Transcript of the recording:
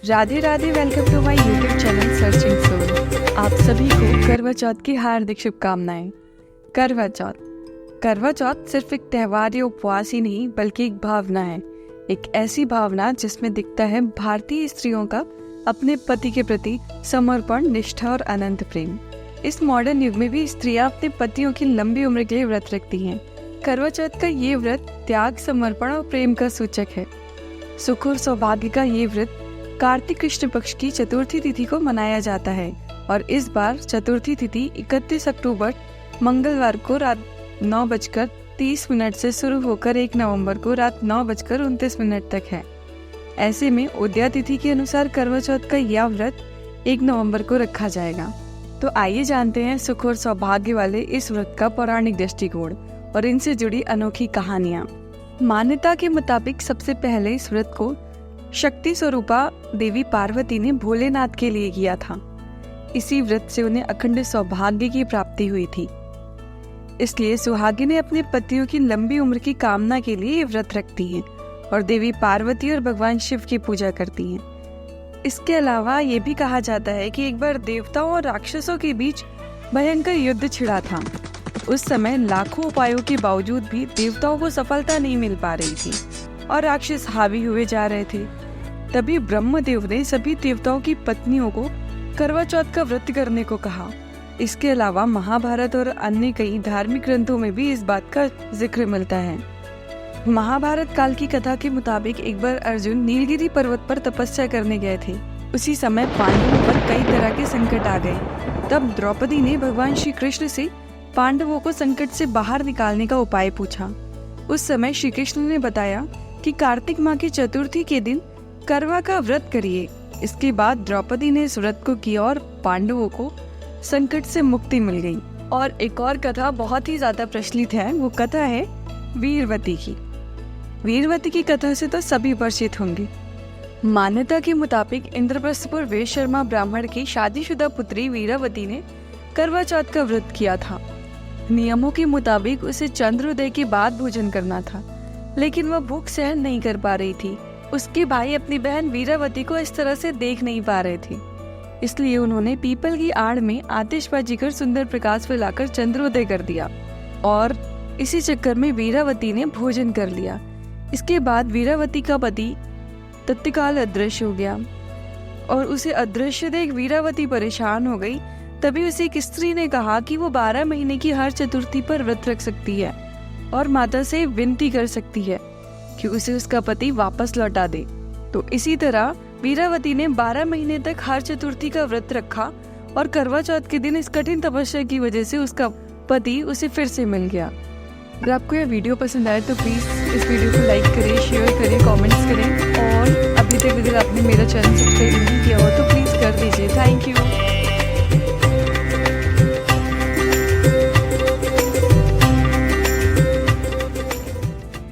Radhe Radhe. Welcome to my YouTube channel searching soul. आप सभी को करवा चौथ की हार्दिक शुभकामनाएं। करवा चौथ सिर्फ एक त्योहार या उपवास ही नहीं बल्कि एक भावना है। एक ऐसी भावना जिसमें दिखता है भारतीय स्त्रियों का अपने पति के प्रति समर्पण, निष्ठा और अनंत प्रेम। इस मॉडर्न युग में भी स्त्रियां अपने पतियों की लंबी उम्र के लिए व्रत रखती हैं। करवा चौथ का ये व्रत त्याग, समर्पण और प्रेम का सूचक है। सुख और सौभाग्य का ये व्रत कार्तिक कृष्ण पक्ष की चतुर्थी तिथि को मनाया जाता है और इस बार चतुर्थी तिथि 31 अक्टूबर मंगलवार को रात 9:30 से शुरू होकर 1 नवंबर को रात 9:29 तक है। ऐसे में उदया तिथि के अनुसार करवा चौथ का यह व्रत 1 नवंबर को रखा जाएगा। तो आइए जानते हैं सुख और सौभाग्य वाले इस व्रत का पौराणिक दृष्टिकोण और इनसे जुड़ी अनोखी कहानियाँ। मान्यता के मुताबिक सबसे पहले इस व्रत को शक्ति स्वरूपा देवी पार्वती ने भोलेनाथ के लिए किया था। इसी व्रत से उन्हें अखंड सौभाग्य की प्राप्ति हुई थी। इसलिए सुहागिनें अपने पतियों की लंबी उम्र की कामना के लिए ये व्रत रखती हैं और देवी पार्वती और भगवान शिव की पूजा करती हैं। इसके अलावा ये भी कहा जाता है कि एक बार देवताओं और राक्षसों के बीच भयंकर युद्ध छिड़ा था। उस समय लाखों उपायों के बावजूद भी देवताओं को सफलता नहीं मिल पा रही थी और राक्षस हावी हुए जा रहे थे। तभी ब्रह्मदेव ने सभी देवताओं की पत्नियों को करवा चौथ का व्रत करने को कहा। इसके अलावा महाभारत और अन्य कई धार्मिक ग्रंथों में भी इस बात का जिक्र मिलता है। महाभारत काल की कथा के मुताबिक एक बार अर्जुन नीलगिरी पर्वत पर तपस्या करने गए थे। उसी समय पांडवों पर कई तरह के संकट आ गए। तब द्रौपदी ने भगवान श्री कृष्ण से पांडवों को संकट से बाहर निकालने का उपाय पूछा। उस समय श्री कृष्ण ने बताया कि कार्तिक माह की चतुर्थी के दिन करवा का व्रत करिए। इसके बाद द्रौपदी ने इस व्रत को किया और पांडवों को संकट से मुक्ति मिल गई। और एक और कथा बहुत ही ज्यादा प्रचलित है, वो कथा है वीरवती की। वीरवती की कथा से तो सभी परिचित होंगे। मान्यता के मुताबिक इंद्रप्रस्थपुर वैश्य शर्मा ब्राह्मण की शादीशुदा पुत्री वीरवती ने करवा चौथ का व्रत किया था। नियमों के मुताबिक उसे चंद्रोदय के बाद भोजन करना था, लेकिन वह भूख सहन नहीं कर पा रही थी। उसके भाई अपनी बहन वीरावती को इस तरह से देख नहीं पा रहे थे, इसलिए उन्होंने पीपल की आड़ में आतिशबाजी कर सुंदर प्रकाश फैलाकर चंद्रोदय कर दिया और इसी चक्कर में वीरावती ने भोजन कर लिया। इसके बाद वीरावती का पति तत्काल अदृश्य हो गया और उसे अदृश्य देख वीरावती परेशान हो गई। तभी उसे एक स्त्री ने कहा कि वो 12 महीने की हर चतुर्थी पर व्रत रख सकती है और माता से विनती कर सकती है कि उसे उसका पति वापस लौटा दे। तो इसी तरह वीरावती ने 12 महीने तक हर चतुर्थी का व्रत रखा और करवा चौथ के दिन इस कठिन तपस्या की वजह से उसका पति उसे फिर से मिल गया। अगर आपको यह वीडियो पसंद आए तो प्लीज इस वीडियो को लाइक करें, शेयर करें, कमेंट्स करें और अभी तक अगर आपने मेरा चैनल सब्सक्राइब